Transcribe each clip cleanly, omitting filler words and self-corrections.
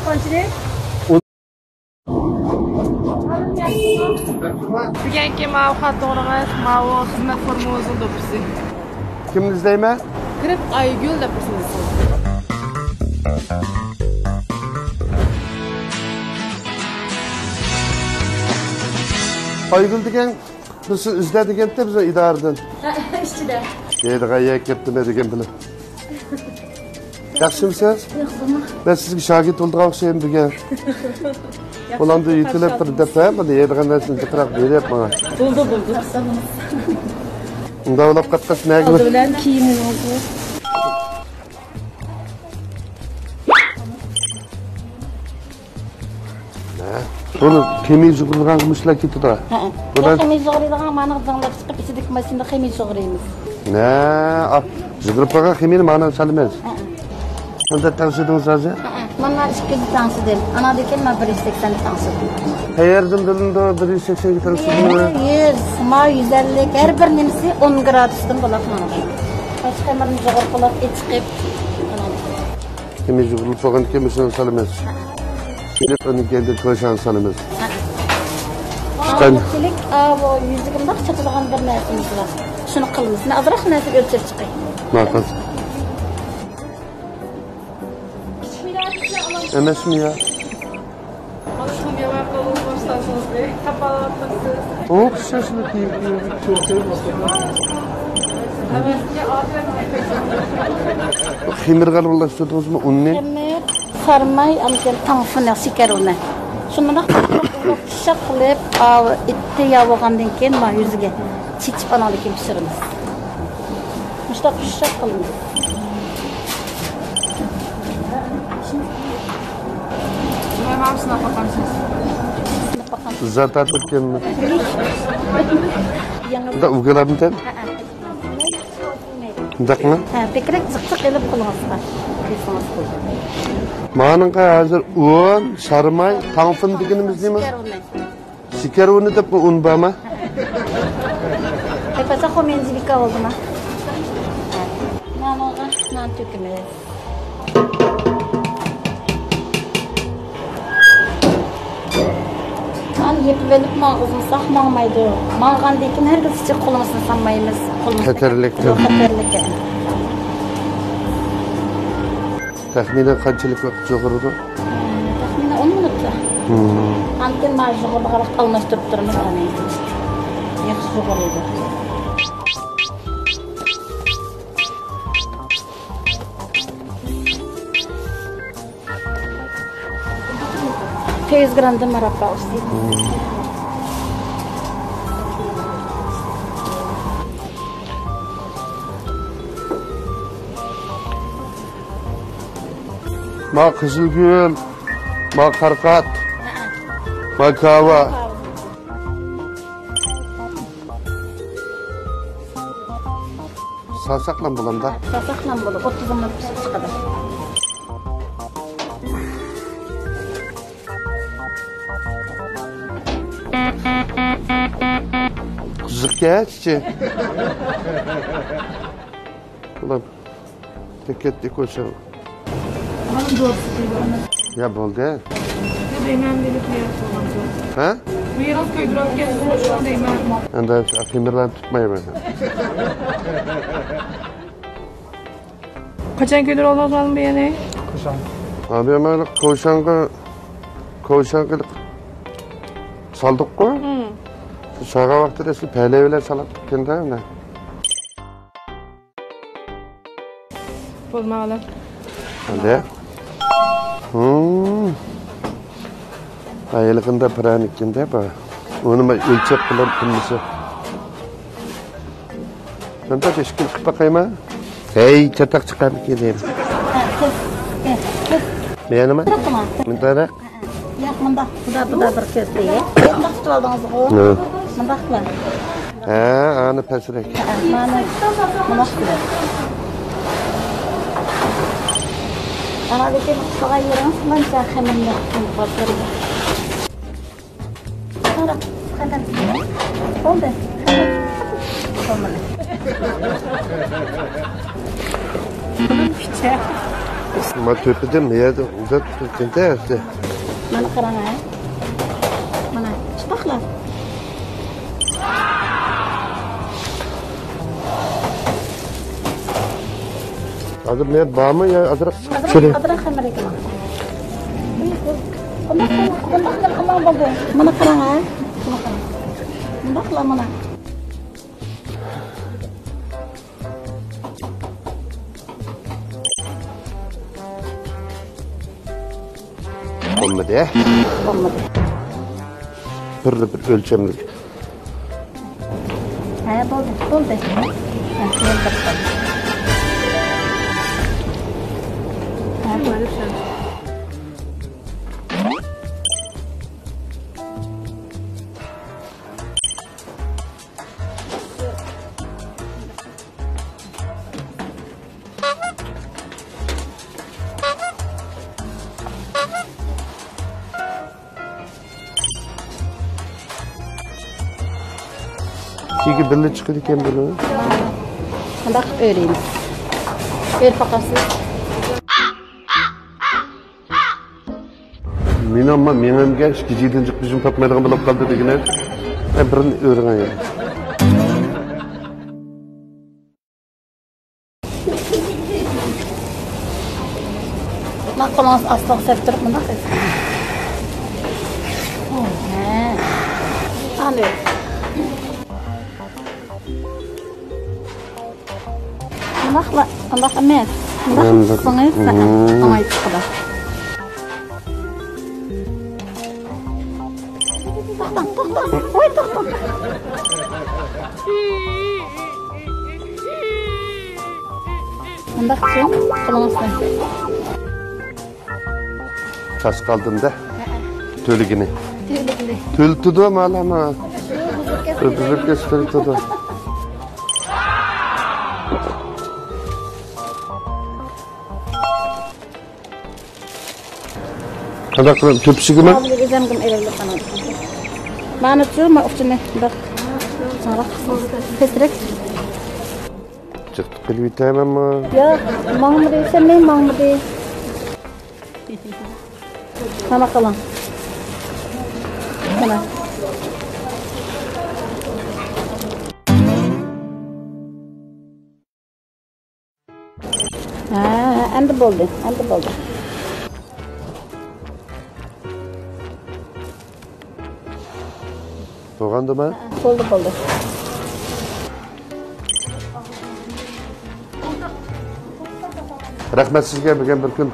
Qanchalik? Bugungi mavqat to'g'rimiz, ma'vo xizmat formamizning do'ppisi. Kimni izlayman? Kirib Aygul deb ismingiz. Aygul degan biz izladiganda biz idoradan. Ichida. Yerga yakibdim degan bilan. Yaxshimisiz? Yaxshimi? Ben sizga shogird bo'ldigan o'xshayman bugun. Ularni yetilib bir daf'a mana yerga narsani jiqroq beryapman. Bo'ldi. Unda olib qatqas nega? Oldi bilan kiyimim oldi. Bunu kemiz yugurgan qilishlar ketdi. Bular kemiz yuguradigan ma'ni qizinglar chiqib ichidagi mashinada kemiz yuguraymiz. Ne? Yugurib qolgan kemini ma'ni salmaymiz. Unda tansidingiz hozir? Mana 200 tansidim. Anadaki men 180 tansidim. Qayerdan bilindi 180 tansidimi? 100, ma 150 her bir nimsi 10 gradusdan bo'ladi mana. Başqa bir yugurib qolib chiqib. Kemiz yugurib qolgan kemisini salmaymiz. Gelip onu kendi koşan sanımız. Qanchalik bu yuzligimda chaqadigan bir narsamiz bor. Shuni qilamiz. Men azroq narsa o'lchab chiqay. Maqsad. Emes mi ya? Aslında var kalın başlarsınız be. Kapatırsınız. O kışasını kıyıp çok Xemirga aralashtirdingiz mi unni? Xemir, sarmay, amken tanfini şeker uni. Shundoq pishaq qilib, itti yog'gandan keyin ma yuziga chichib analikin pishiramiz. Mushtaq pishaq qilamiz. Ben hamısına bakamsınız. Zaten Türkiye'nin. Da uyguladım sen? Dak mı? Tekrek zıktık edip kullanırsınız. Manınqa hazır un, sarmay, tanfın deganimiz nima? Şeker uni deb un bormi? Tepasa xomenzibika oldimi? Nanaga nan to'kamiz. An yepib olib mağızını saqmamaydı. Mağandakin her bir çiçek qo'limizni sanmaymiz. Xatarlikdir. Xatarlik. Taxminan qanchalik vaqt cho'g'irdi? Taxminan 10 minutda. Anten majliqqa qarab almashtirib turamiz ana. Yaxshi cho'g'iradi. Tez grande marapa istəyirəm. Ma Qizilgul, ma Qarqat, ma Kava. Sasaqlan bulamda. Sasaqlan bo'lib 30 minut pishib chiqadi. Qiziqga-chi. Ulan teketdi ko'sha. Ya bo'ldi. Deyman deb qo'yapman. Ha? Bu yer ko'ydirib ketdim deyman. Endi xemirlar tutmayman. Qachon ko'ydirib olasiz bu yerni? Qachon? Abi mana ko'shanqa saldık-ku. Şağa vaqtida siz paylaylar salib ketganda ana. Bo'lmadi. Hadi. Ayılığında pranikinde ba. Onu ma ölçek qilib qilmasa. Senda teshkil qilib baqayma. Hey, chataq chiqarib kelayim. Menimi? Mundara. Yo'q, bunda bir kesdi. Bunda tutib oldingiz-ku. Bunda qilib. Ha, ani pasrak. Mana bunda qilib. Ana deki qilganingiz qancha xamirni qilib Sonra kadar oldu. Olmadı. Küçük. Ma tepede mi ya? Da tepede. Mana qarang ha. Mana chiqaqlar. Adı ne? Bağ mı ya? Adrak. Adrak xamir ekan. Mana qarang ha. Bundaqlar mana. Olmadı ya. Olmadı. Bir ölçemlik. Ha, bo'ldi. Ha, İki birli çıkıyor iken böyle. Bundaq öyreymiz. Öyrib baqasiz. Men ham genç geceden çık bizim tapmaydigan bo'lib qoldi degine. Birini öğrenen ya. Mana qo'lingiz aslo serib turib bundaq qilasiz. Ha. Ana. Bundaq emas. Bundaq qilsangiz oңай chiqadi. Bundaqchi qo'lingizni. Tas kaldım da. Tölgini. Tüylükli. Tül tudu malama. Öbürlük gösteri tudu. Kada kılın köpüsü gibi. Abi gezemdim evimde falan. Bana tüm uçunu bak. Sonra petrek. Çıktı kılı biteyim ama. Ya Mahmudi sen ne Mahmudi? Sana kalan. Sana. Ha, endi bo'ldi. Soğandı mı? Bo'ldi. Rahmet sizge bir gün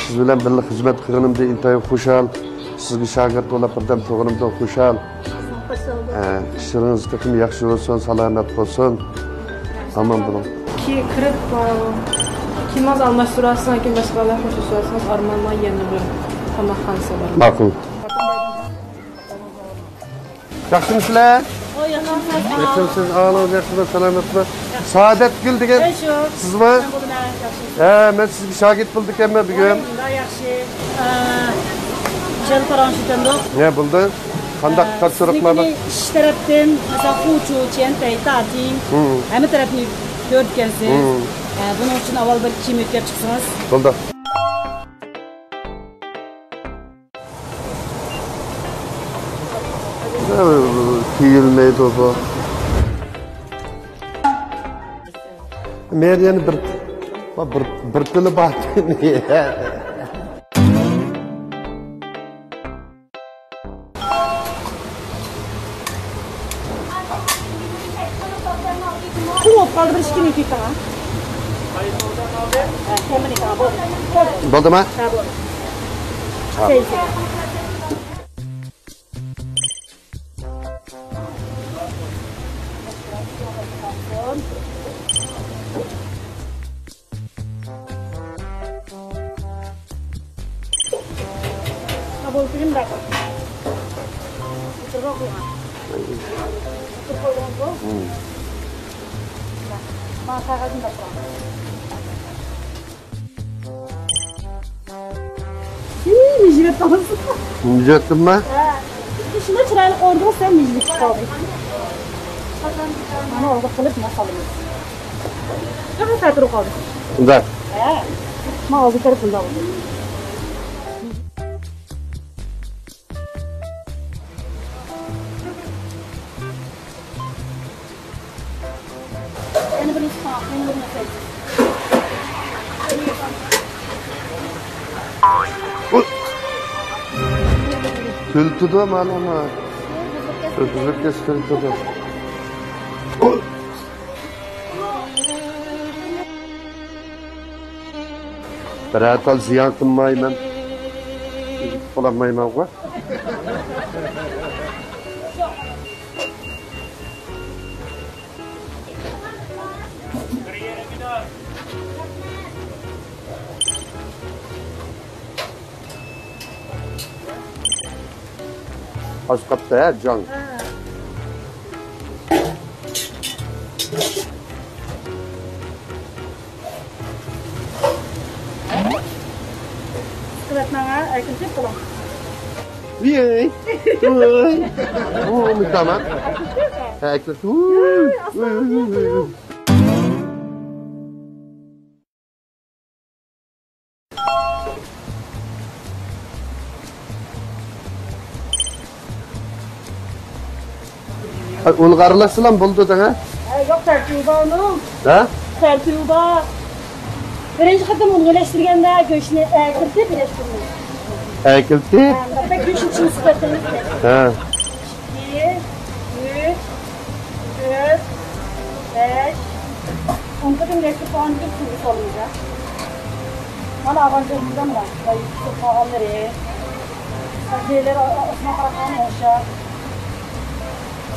siz bilen birlik hizmet kılınımda intayı kuşal. Sizge şagird olap birden toğunumda kuşal. İşleriniz takım yaxşı olsun, salamet olsun. Aman bulun. Ki kırık kim az almasturasın, kim başkalar koşuşursanız armanma yanılır. Ama kansa var. Makul. Yaxşı mısınız? O yakın Yaxşımsınız, ağlayacaksınız, selamet mi? Saadet Gül degen siz mi? Ben sizge şagird bulduk emme bir gün. yaxshi. Jel paranşitendo. Ne buldun? Qandaq topshiriqlarni? Ish tarafdan mesela Fuchu, Chentay, Tatin, hamma tarafni ko'rgansiz. Buning uchun avval bir kim o'tkazib chiqsangiz. Buldu. Tiyilmeydi o bu. Meryem'in bir tili var. Quvvat qoldirish kerak ekan. Buldu mu? Ha, bo'ldi. Kabul film dah. Terus aku. Masa kan dah pernah. Mijlet tanısı. Mücettin mi? Dışında çıraylı orada sen mijlet kaldı. Bana orada kılıp nasıl alıyorsun? Ne kadar kaldı? Da. He. Ma aldı tarafında oldu. Yani bunu sağ, yani bunu seç. Tültüdü malama. Tültüdü tültüdü. Berat al ziyan kılmayman. Olamayman var. Az kapta ya can. Kıratmana erkekçe falan. Yey. Oh, tamam. Herkes. Ulgarlaşılan buldu da Yok tertibi onun. ha? Tertibi var. Birinci kadın onu birleştirgende göçünü kırtıp birleştirmeyi. Ekilti. Pek göç için sıkıntınız. Ha. 2, 3, 4, 5, 10 kadın birleştirip puan bir sürü olmayacak. Bana avantajımızda mı var? Bayı puanları. Şeyleri asma karakan olacak.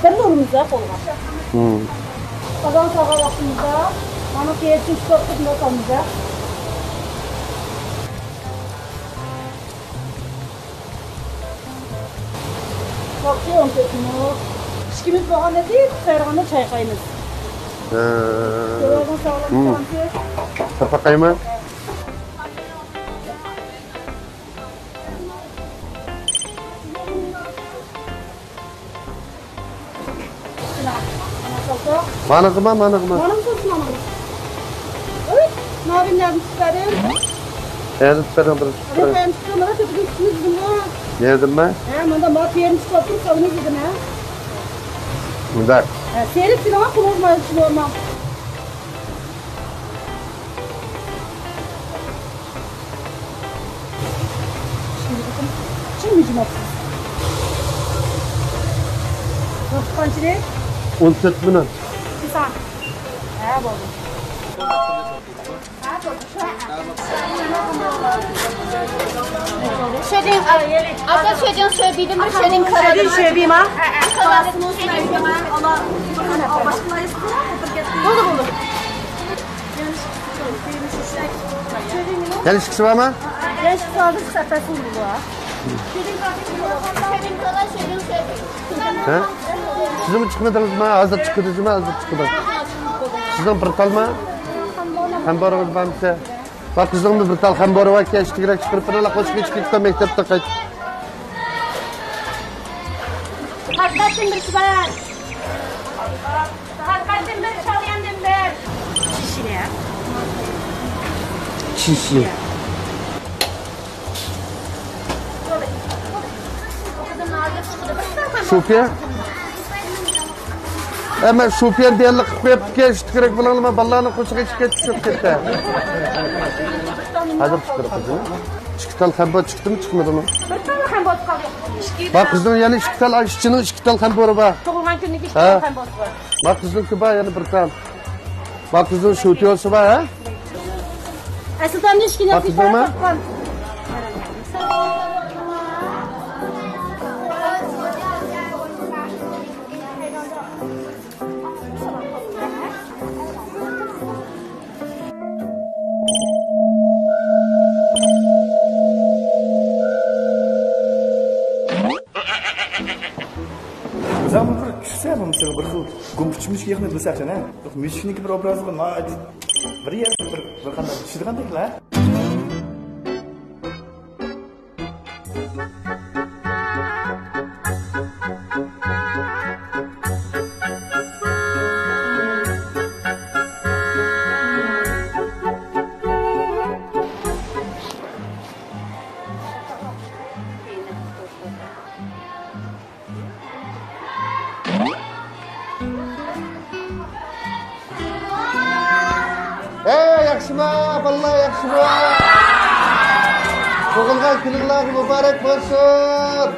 Sen de olmayacak olmaz. Kazan sabah vaktinde bana kıyafet çıkartıp kalmayacak. Bakıyorum tekino. İşkimiz bahane değil, serhanı çay kaynız. Yorulun sağlam sanki. Tapakay mı? Mana kıma. Bana mı sorsun ama? Evet. Ne yapayım yardım çıkarım? Nerede tutarım burası? Hadi ben çıkamara kötü üstünüz bunu. Nerede mi? Manda mat yerini çıkartıp salını gidin ha. Müdak. Seyret sinema kullanma normal. Şimdi bakın. Çin mi cümatsız? Nasıl kancıre? 14 milyon. Bir saniye. Ha buldum. Şöyle, abla çocuğun söylediğim mi? Şöyle Hadi söyleyeyim ha. Buldum. Gel işkisi var mı? Genç kaldık sepet buldu ha. He? Siz mi çıkmadınız mı? Hazır çıkmadınız mı? Hazır çıkmadınız. Sizden bir tal mı? Hem barımız var mı? Bak kızım bir tal hem barı var ki işte gerek çıkıp bana koş geç git de mektepte kaç. Hakikaten bir sefer. Hakikaten bir çalıyan dember. Şişine ya. Şişi. Şufiye? Hemen şufiye diyelim koyup geçti gerek bulalım ballarını koşu geç çok gitti. Hadi çıkır kızım. Çıktal kambo çıktı mı çıkmadı mı? Bir tane hem bot kalıyor. Bak kızım yani çıktal aşçının çıktal kambo var. Çoğulman günlük işte Ha. hem bot var. Bak kızım kibar yani bir tane. Bak kızım şutiyosu var ha? Aslında ne işin Bak yok? kızım ha? Zaman bir kişi var mesela bir xil gumpuchmush yig'ni bilsaksan ha. Mushniki bir obrazi bir yer bir qanday tushidi qandaylar? yaxshimi? Vallahi yaxshimi? Tug'ilgan kuninglar muborak bo'lsin.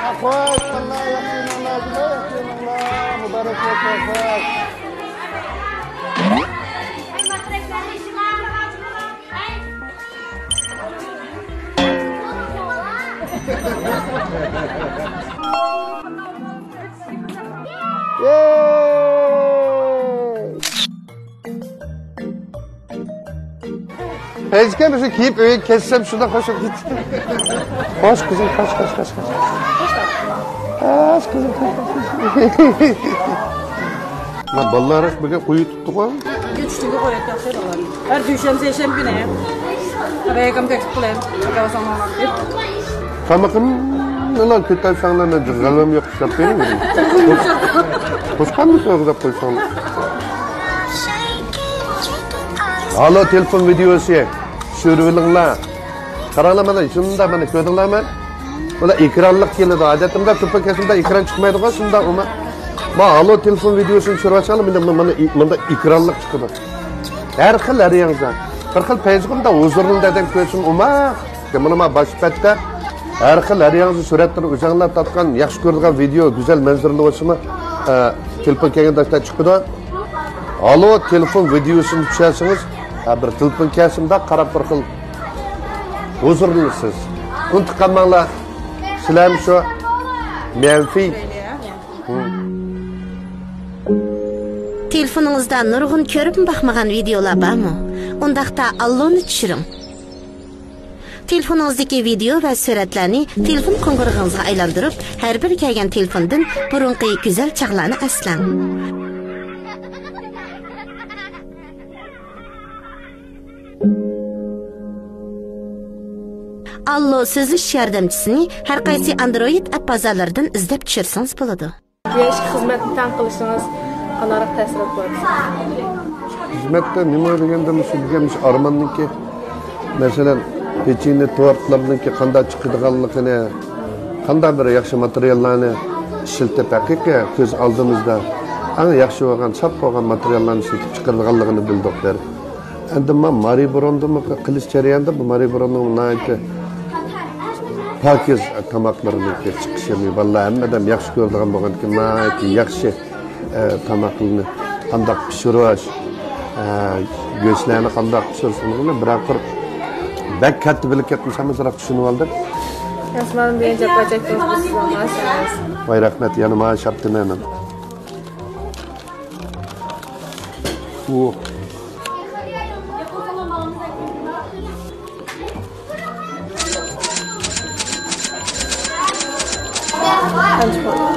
Akwai, Allah yakin Allah, mubarak olsun. Pezken bir şey giyip öyle kessem şuradan koşup git. Koş kızım, koş. Koş kızım, koş. Lan ballar bugün kuyu tuttuk mu? Geçtiğinde koyacak şey var. Her düşemse yaşam güne ya. Reyakam tek kılayım. Çakalı sana diye. Kamakın ne lan kötü insanlar ne cırgalım yok kitap verir mi? Koşkan mı sonra kitap koysan? Alo telefon videosu sürülünler. Karalamadan şunda bana gördüler mi? Ola ekranlık geldi. Adetimde tıpkı kesimde ekran çıkmaydı da şunda ama. Ma alo telefon videosunu sürü açalım. Bunda ekranlık çıkıyor. Her xil her yanıza. Bir xil peyzgimde huzurun deden kösün ama. Bunu başpette her xil her yanıza suretleri uzanlar tatkan, yaxşı gördüğün video, güzel manzaralı olsun mu? Telefon kendinde çıkıyor. Alo telefon videosunu düşersiniz. Bir telefon kesimde karab bir xil huzurlusunuz. Kun tıkanmanlar. Sizler şu menfi. Telefonunuzda nurg'un ko'rib baxmagan videolar bormi? Undaqda Allohni tushiring. Telefoningizdagi video va suratlarni telefon qo'ng'irog'ingizga aylantirib, har bir kelgan telefondan burunqi go'zal chaqlarni aslang. Allo so'zlish yordamchisini har qaysi Android app bozorlaridan izlab tushirsangiz bo'ladi. Yaşki xizmatni tan qilishingiz qanaqa ta'sir qiladi? Hizmette nima deganda deganmish armonniki masalan pechini tortlarniki qanday chiqadiganligini, qanday bir yaxshi materiallarni ishlatib haqiqiy ko'z oldimizda eng yaxshi bo'lgan, sap bo'lgan materiallarni ishlatib chiqarganligini bildik. Endi men Mariborondni qilish jarayonida bu Mariborondning pakiz tamoqlarini chiqishini vallahi hammadan yaxshi ko'radigan bo'lganki, yaxshi tamoqlarni qanday pishirish, go'shtlarni qanday pishirishni biroq bir bak katta bilib ketmasamiz, raq tushunib oldik. Osmon deyince bacaktınız siz olmazsınız. Vay rahmet, yani maaş yaptın hemen. Kaç puan?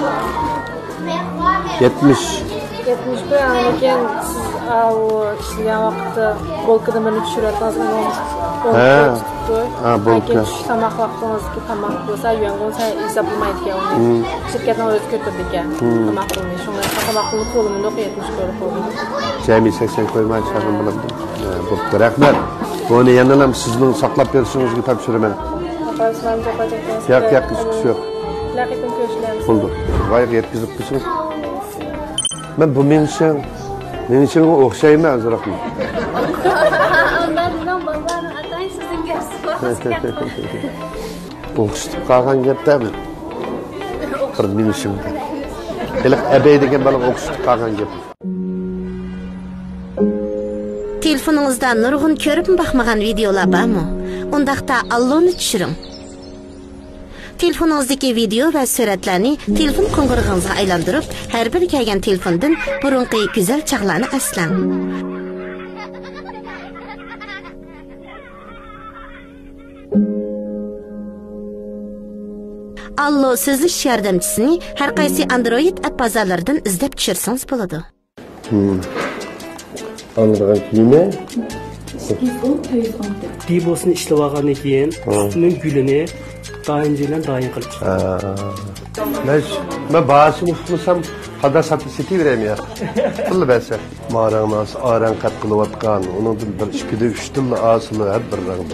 70. 71 anken siz o işleyen vakitte bolkada beni düşürüyorsanız bolka tamak vaktiniz ki tamak olsa yöngon sen hesaplamaydı ki onu şirketten öyle götürdük ya tamak olmuş. Şunlar tamak olup olumunda 70 oldu. Cemi 80 koymaya çağırın bulundum. Bu rahmet. Bunu yanılam sizin saklap verişiniz gibi tapşırım. Yak hiç yok. Lakitin köşelerimiz. Oldu. Vay yetkizip kısınız. Ben bu menişen okşayım ben azırakım. Ondan bilen babanın atayın sizin gerisi var. Okşatıp kalkan gep de mi? Bir menişemde. Hele ebey degen balık okşatıp kalkan gep. Telefoningizda nurg'un ko'rib baxmagan videolar bormi? Undaqda Allohni tushiring. Telefoningizdagi video va suratlarni telefon qo'ng'irog'ingizga aylantirib, har bir kelgan telefondan burunqi go'zal chaqlarni aslang. Allo so'zlish yordamchisini har qaysi Android app bozorlaridan izlab tushirsangiz bo'ladi. Anlagan kiyimi? Dibosini ishlab olgandan keyin ustining gulini Dayıncıyla dayın kılıç. Ben bağışını tutmasam kadar satıp vereyim ya. Kıllı bese. Mağaranın ağası ağran kat kılıvatkan. Onun bir 2-3 yılda asılı hep bir rağım.